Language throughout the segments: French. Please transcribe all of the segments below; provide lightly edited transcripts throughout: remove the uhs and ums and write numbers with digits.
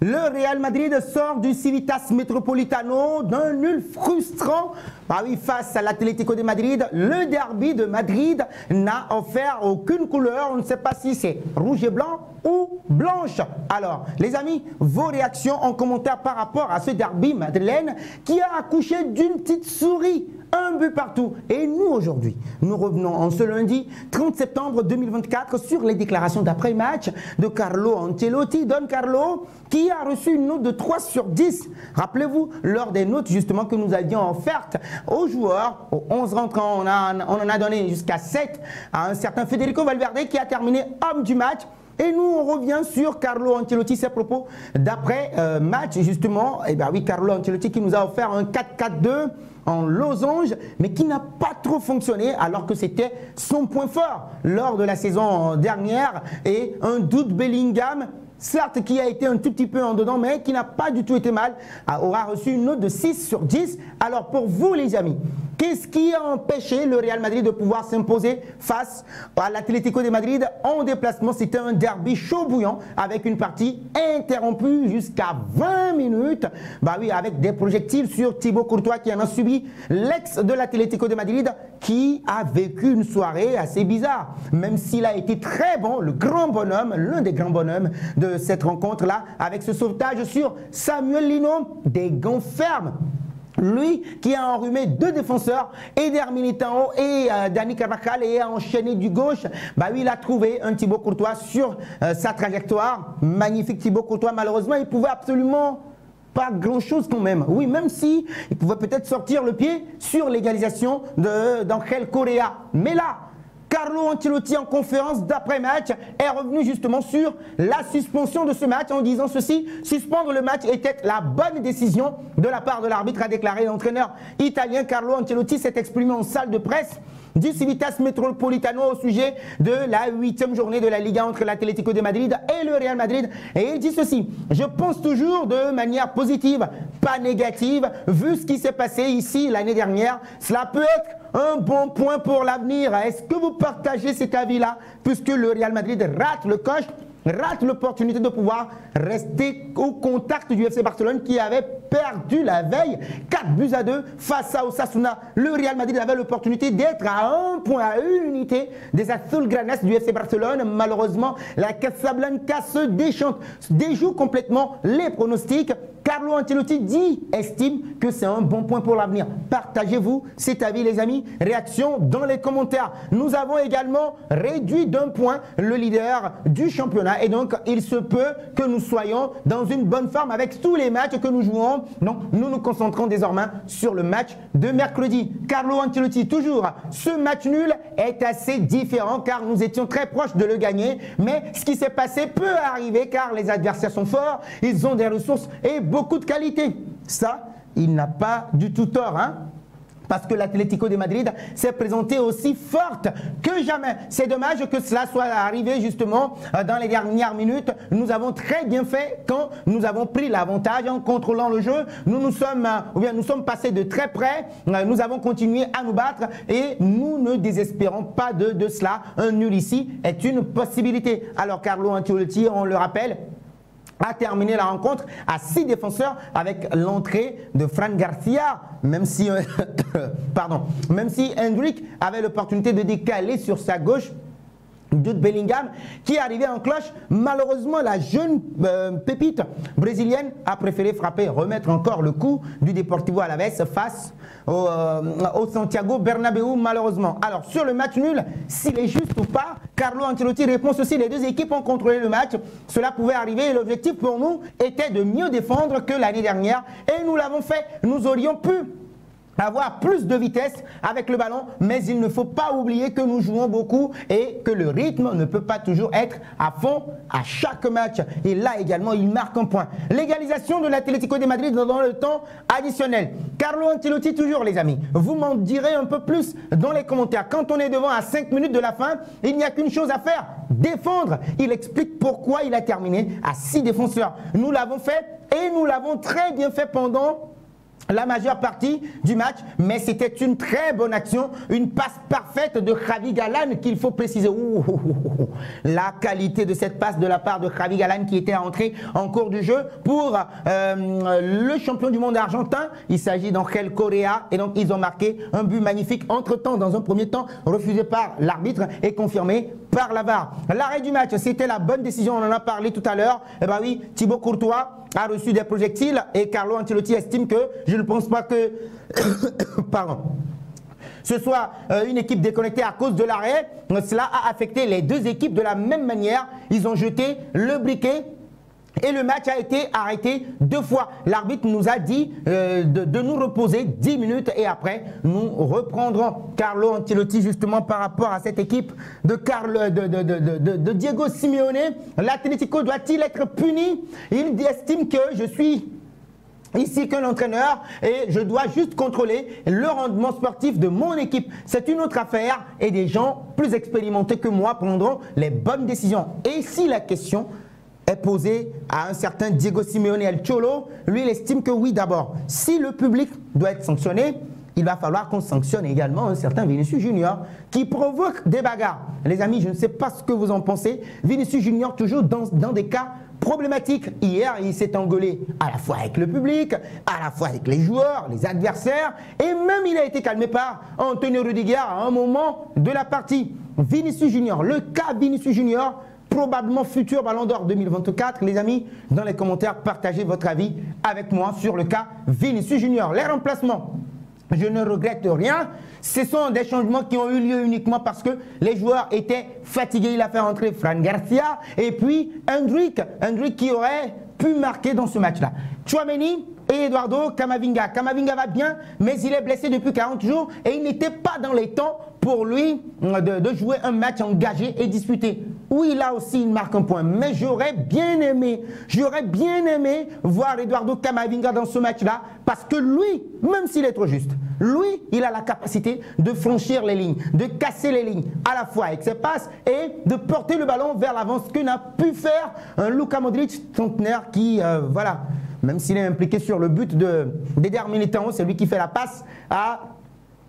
Le Real Madrid sort du Civitas Metropolitano d'un nul frustrant. Ah oui, face à l'Atlético de Madrid, le derby de Madrid n'a offert aucune couleur. On ne sait pas si c'est rouge et blanc ou blanche. Alors, les amis, vos réactions en commentaire par rapport à ce derby madrilène qui a accouché d'une petite souris. Un but partout. Et nous, aujourd'hui, nous revenons en ce lundi 30 septembre 2024 sur les déclarations d'après-match de Carlo Ancelotti. Don Carlo, qui a reçu une note de 3 sur 10. Rappelez-vous, lors des notes justement que nous avions offertes aux joueurs, aux 11 rentrants, on en a donné jusqu'à 7 à un certain Federico Valverde qui a terminé homme du match. Et nous, on revient sur Carlo Ancelotti, ses propos d'après-match, justement. Et bien oui, Carlo Ancelotti qui nous a offert un 4-4-2 en losange, mais qui n'a pas trop fonctionné alors que c'était son point fort lors de la saison dernière. Et un doute Bellingham, certes qui a été un tout petit peu en dedans, mais qui n'a pas du tout été mal, aura reçu une note de 6 sur 10. Alors pour vous les amis, qu'est-ce qui a empêché le Real Madrid de pouvoir s'imposer face à l'Atlético de Madrid en déplacement? C'était un derby chaud bouillant avec une partie interrompue jusqu'à 20 minutes. Bah oui, avec des projectiles sur Thibaut Courtois qui en a subi, l'ex de l'Atlético de Madrid qui a vécu une soirée assez bizarre. Même s'il a été très bon, le grand bonhomme, l'un des grands bonhommes de cette rencontre-là, avec ce sauvetage sur Samuel Lino, des gants fermes. Lui qui a enrhumé 2 défenseurs, Eder Militao et Dani Carvajal, et a enchaîné du gauche. Bah oui, il a trouvé un Thibaut Courtois sur sa trajectoire. Magnifique Thibaut Courtois. Malheureusement, il pouvait absolument pas grand-chose quand même. Oui, même si il pouvait peut-être sortir le pied sur l'égalisation d'Angel Correa. Mais là, Carlo Ancelotti en conférence d'après-match est revenu justement sur la suspension de ce match en disant ceci: suspendre le match était la bonne décision de la part de l'arbitre, a déclaré l'entraîneur italien. Carlo Ancelotti s'est exprimé en salle de presse du Civitas Metropolitano au sujet de la 8e journée de la Liga entre l'Atlético de Madrid et le Real Madrid. Et il dit ceci: je pense toujours de manière positive, pas négative. Vu ce qui s'est passé ici l'année dernière, cela peut être un bon point pour l'avenir. Est-ce que vous partagez cet avis-là? Puisque le Real Madrid rate le coche, rate l'opportunité de pouvoir rester au contact du FC Barcelone qui avait perdu la veille 4-2 face à Osasuna. Le Real Madrid avait l'opportunité d'être à 1 point, à 1 unité des Azulgranas du FC Barcelone. Malheureusement, la Casablanca se déjoue complètement les pronostics. Carlo Ancelotti estime que c'est un bon point pour l'avenir. Partagez-vous cet avis les amis? Réaction dans les commentaires. Nous avons également réduit d'1 point le leader du championnat et donc il se peut que nous soyons dans une bonne forme avec tous les matchs que nous jouons. Donc nous nous concentrons désormais sur le match de mercredi. Carlo Ancelotti toujours, ce match nul est assez différent car nous étions très proches de le gagner, mais ce qui s'est passé peut arriver car les adversaires sont forts, ils ont des ressources et beaucoup de qualité. Ça, il n'a pas du tout tort, hein? Parce que l'Atlético de Madrid s'est présenté aussi forte que jamais. C'est dommage que cela soit arrivé justement dans les dernières minutes. Nous avons très bien fait quand nous avons pris l'avantage en contrôlant le jeu. Nous sommes passés de très près. Nous avons continué à nous battre et nous ne désespérons pas de cela. Un nul ici est une possibilité. Alors Carlo Ancelotti, on le rappelle, a terminé la rencontre à 6 défenseurs avec l'entrée de Fran Garcia, même si Hendrick avait l'opportunité de décaler sur sa gauche Jude Bellingham qui est arrivé en cloche. Malheureusement, la jeune pépite brésilienne a préféré frapper, remettre encore le coup du Deportivo Alavés face au Santiago Bernabéu malheureusement. Alors sur le match nul, s'il est juste ou pas, Carlo Ancelotti répond ceci: les 2 équipes ont contrôlé le match, cela pouvait arriver et l'objectif pour nous était de mieux défendre que l'année dernière et nous l'avons fait. Nous aurions pu avoir plus de vitesse avec le ballon, mais il ne faut pas oublier que nous jouons beaucoup et que le rythme ne peut pas toujours être à fond à chaque match. Et là également, il marque un point. L'égalisation de l'Atlético de Madrid dans le temps additionnel. Carlo Ancelotti toujours les amis. Vous m'en direz un peu plus dans les commentaires. Quand on est devant à 5 minutes de la fin, il n'y a qu'une chose à faire, défendre. Il explique pourquoi il a terminé à 6 défenseurs. Nous l'avons fait et nous l'avons très bien fait pendant la majeure partie du match, mais c'était une très bonne action, une passe parfaite de Javi Galán qu'il faut préciser. La qualité de cette passe de la part de Javi Galán qui était entré en cours du jeu pour le champion du monde argentin. Il s'agit d'Angel Correa et donc ils ont marqué un but magnifique. Entre-temps, dans un premier temps, refusé par l'arbitre et confirmé par la VAR. L'arrêt du match, c'était la bonne décision, on en a parlé tout à l'heure. Eh bien oui, Thibaut Courtois a reçu des projectiles et Carlo Ancelotti estime que je ne pense pas que pardon, ce soit une équipe déconnectée à cause de l'arrêt. Cela a affecté les deux équipes de la même manière. Ils ont jeté le briquet et le match a été arrêté 2 fois. L'arbitre nous a dit de nous reposer 10 minutes et après nous reprendrons. Carlo Ancelotti, justement par rapport à cette équipe de Diego Simeone, l'Atlético doit-il être puni? Il estime que je suis ici qu'un entraîneur et je dois juste contrôler le rendement sportif de mon équipe. C'est une autre affaire et des gens plus expérimentés que moi prendront les bonnes décisions. Et si la question est posée à un certain Diego Simeone El Cholo, lui il estime que oui d'abord, si le public doit être sanctionné, il va falloir qu'on sanctionne également un certain Vinicius Junior qui provoque des bagarres. Les amis, je ne sais pas ce que vous en pensez. Vinicius Junior toujours dans des cas problématiques. Hier, il s'est engueulé à la fois avec le public, à la fois avec les joueurs, les adversaires, et même il a été calmé par Antonio Rudiger à un moment de la partie. Vinicius Junior, le cas Vinicius Junior, probablement futur Ballon d'Or 2024. Les amis, dans les commentaires, partagez votre avis avec moi sur le cas Vinicius Junior. Les remplacements, je ne regrette rien. Ce sont des changements qui ont eu lieu uniquement parce que les joueurs étaient fatigués. Il a fait entrer Fran Garcia et puis Endrick qui aurait pu marquer dans ce match-là. Tchouaméni et Eduardo Camavinga. Camavinga va bien, mais il est blessé depuis 40 jours et il n'était pas dans les temps pour lui de jouer un match engagé et disputé. Oui, là aussi, il marque un point. Mais j'aurais bien aimé voir Eduardo Camavinga dans ce match-là parce que lui, même s'il est trop juste, lui, il a la capacité de franchir les lignes, de casser les lignes à la fois avec ses passes et de porter le ballon vers l'avant, ce que n'a pu faire un Luka Modric, trentenaire qui, voilà, même s'il est impliqué sur le but d'Eder Militão, c'est lui qui fait la passe à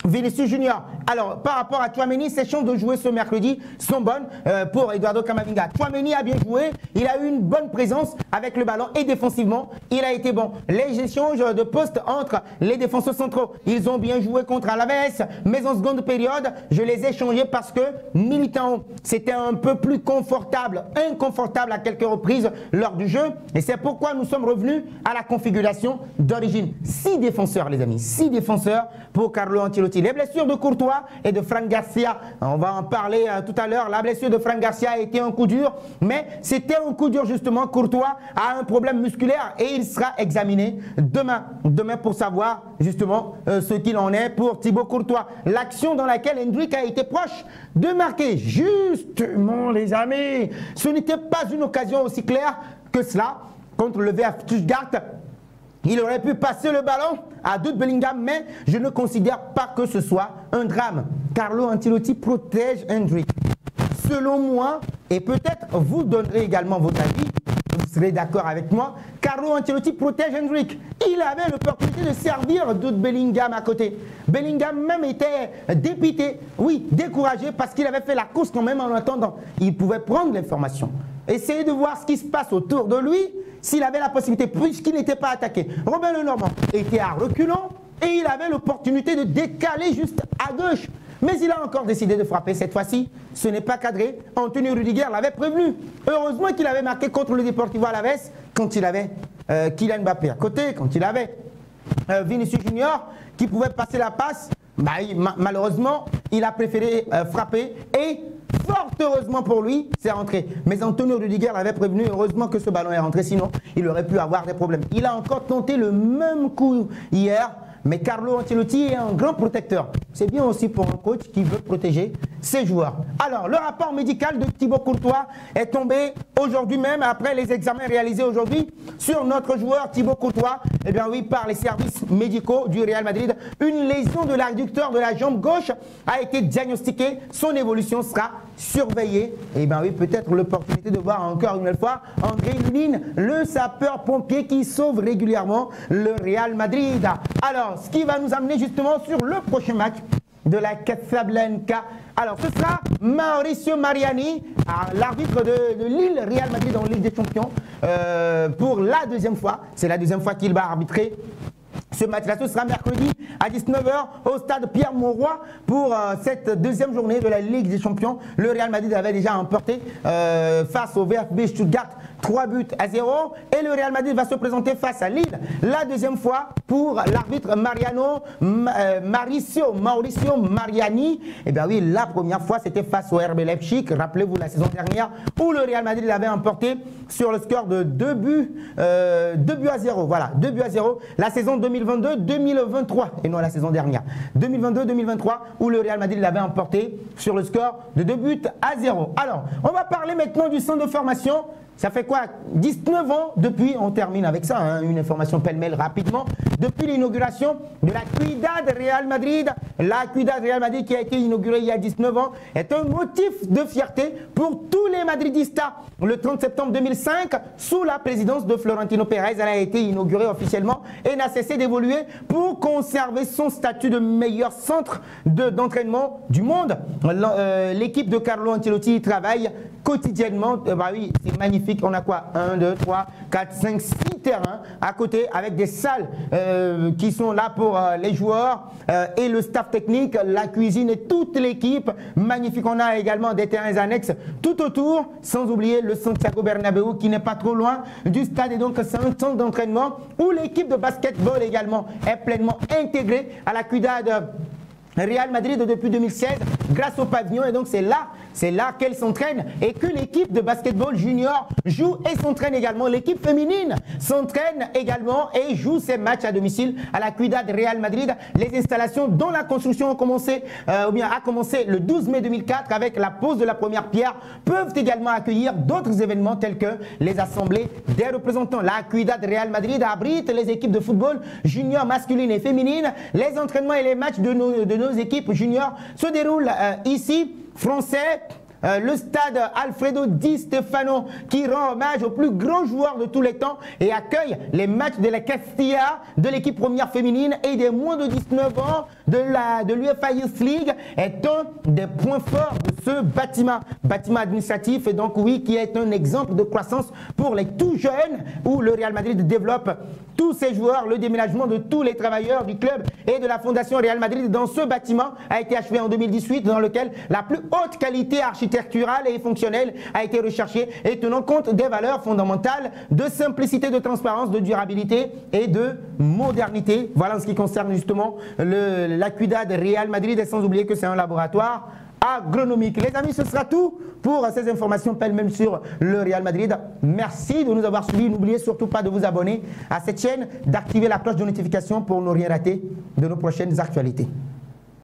Vinicius Junior. Alors, par rapport à Tchouaméni, ses chances de jouer ce mercredi sont bonnes pour Eduardo Camavinga. Tchouaméni a bien joué, il a eu une bonne présence avec le ballon et défensivement, il a été bon. Les échanges de postes entre les défenseurs centraux, ils ont bien joué contre Alaves, mais en seconde période, je les ai changés parce que Militão, c'était un peu plus inconfortable à quelques reprises lors du jeu. Et c'est pourquoi nous sommes revenus à la configuration d'origine. 6 défenseurs, les amis, 6 défenseurs pour Carlo Ancelotti. Les blessures de Courtois et de Fran Garcia, on va en parler tout à l'heure. La blessure de Fran Garcia a été un coup dur, mais c'était un coup dur justement. Courtois a un problème musculaire et il sera examiné demain pour savoir justement ce qu'il en est pour Thibaut Courtois. L'action dans laquelle Endrick a été proche de marquer, justement les amis, ce n'était pas une occasion aussi claire que cela contre le VfB Stuttgart. Il aurait pu passer le ballon à Jude Bellingham, mais je ne considère pas que ce soit un drame. Carlo Ancelotti protège Endrick. Selon moi, et peut-être vous donnerez également votre avis, vous serez d'accord avec moi, Carlo Ancelotti protège Endrick. Il avait l'opportunité de servir Jude Bellingham à côté. Bellingham même était dépité, oui, découragé parce qu'il avait fait la course quand même en attendant. Il pouvait prendre l'information, essayer de voir ce qui se passe autour de lui, s'il avait la possibilité, puisqu'il n'était pas attaqué. Robin Lenormand était à reculons et il avait l'opportunité de décaler juste à gauche. Mais il a encore décidé de frapper cette fois-ci. Ce n'est pas cadré. Antonio Rudiger l'avait prévenu. Heureusement qu'il avait marqué contre le Deportivo Alaves quand il avait Kylian Mbappé à côté, quand il avait Vinicius Junior qui pouvait passer la passe. Malheureusement, il a préféré frapper et fort heureusement pour lui, c'est rentré. Mais Antonio Rudiger l'avait prévenu, heureusement que ce ballon est rentré, sinon il aurait pu avoir des problèmes. Il a encore tenté le même coup hier, mais Carlo Ancelotti est un grand protecteur. C'est bien aussi pour un coach qui veut protéger ses joueurs. Alors, le rapport médical de Thibaut Courtois est tombé aujourd'hui même, après les examens réalisés aujourd'hui sur notre joueur Thibaut Courtois. eh bien oui, par les services médicaux du Real Madrid. Une lésion de l'adducteur de la jambe gauche a été diagnostiquée. Son évolution sera surveillée. Eh bien oui, peut-être l'opportunité de voir encore une fois André Lunin, le sapeur-pompier qui sauve régulièrement le Real Madrid. Alors, ce qui va nous amener justement sur le prochain match de la Casablanca. Alors, ce sera Mauricio Mariani, l'arbitre de Lille Real Madrid en Ligue des Champions, pour la deuxième fois. C'est la deuxième fois qu'il va arbitrer ce match-là. Ce sera mercredi à 19 h au stade Pierre-Mauroy pour cette deuxième journée de la Ligue des Champions. Le Real Madrid avait déjà emporté face au VfB Stuttgart 3-0 et le Real Madrid va se présenter face à Lille la deuxième fois pour l'arbitre Mauricio Mariani. Et bien oui, la première fois c'était face au RB Leipzig, rappelez-vous la saison dernière où le Real Madrid l'avait emporté sur le score de 2 buts à 0. Voilà, 2 buts à 0. La saison 2022-2023 et non la saison dernière. 2022-2023 où le Real Madrid l'avait emporté sur le score de 2 buts à 0. Alors, on va parler maintenant du centre de formation. Ça fait quoi? 19 ans depuis, on termine avec ça, hein, une information pêle-mêle rapidement, depuis l'inauguration de la Ciudad Real Madrid. La Ciudad Real Madrid qui a été inaugurée il y a 19 ans est un motif de fierté pour tous les Madridistas. Le 30 septembre 2005, sous la présidence de Florentino Pérez, elle a été inaugurée officiellement et n'a cessé d'évoluer pour conserver son statut de meilleur centre d'entraînement du monde. L'équipe de Carlo Ancelotti travaille quotidiennement. Bah oui, c'est magnifique. On a quoi? 1, 2, 3, 4, 5, 6 terrains à côté avec des salles qui sont là pour les joueurs et le staff technique, la cuisine et toute l'équipe. Magnifique. On a également des terrains annexes tout autour, sans oublier le Santiago Bernabéu qui n'est pas trop loin du stade. Et donc c'est un centre d'entraînement où l'équipe de basketball également est pleinement intégrée à la Ciudad Real Madrid depuis 2016 grâce au pavillon, et donc c'est là qu'elle s'entraîne et que l'équipe de basketball junior joue et s'entraîne également. L'équipe féminine s'entraîne également et joue ses matchs à domicile à la Ciudad Real Madrid. Les installations dont la construction a commencé le 12 mai 2004 avec la pose de la première pierre peuvent également accueillir d'autres événements tels que les assemblées des représentants. La Ciudad Real Madrid abrite les équipes de football junior masculine et féminine. Les entraînements et les matchs de nos équipes juniors se déroulent ici, français. Le stade Alfredo Di Stefano qui rend hommage au plus grand joueur de tous les temps et accueille les matchs de la Castilla, de l'équipe première féminine et des moins de 19 ans de l'UEFA Youth League est un des points forts de ce bâtiment administratif, et donc oui, qui est un exemple de croissance pour les tout jeunes où le Real Madrid développe tous ses joueurs. Le déménagement de tous les travailleurs du club et de la Fondation Real Madrid dans ce bâtiment a été achevé en 2018, dans lequel la plus haute qualité architecturale et fonctionnelle a été recherchée et tenant compte des valeurs fondamentales de simplicité, de transparence, de durabilité et de modernité. Voilà en ce qui concerne justement la Ciudad Real Madrid, et sans oublier que c'est un laboratoire agronomique. Les amis, ce sera tout pour ces informations pêle-mêle sur le Real Madrid. Merci de nous avoir suivis. N'oubliez surtout pas de vous abonner à cette chaîne, d'activer la cloche de notification pour ne rien rater de nos prochaines actualités.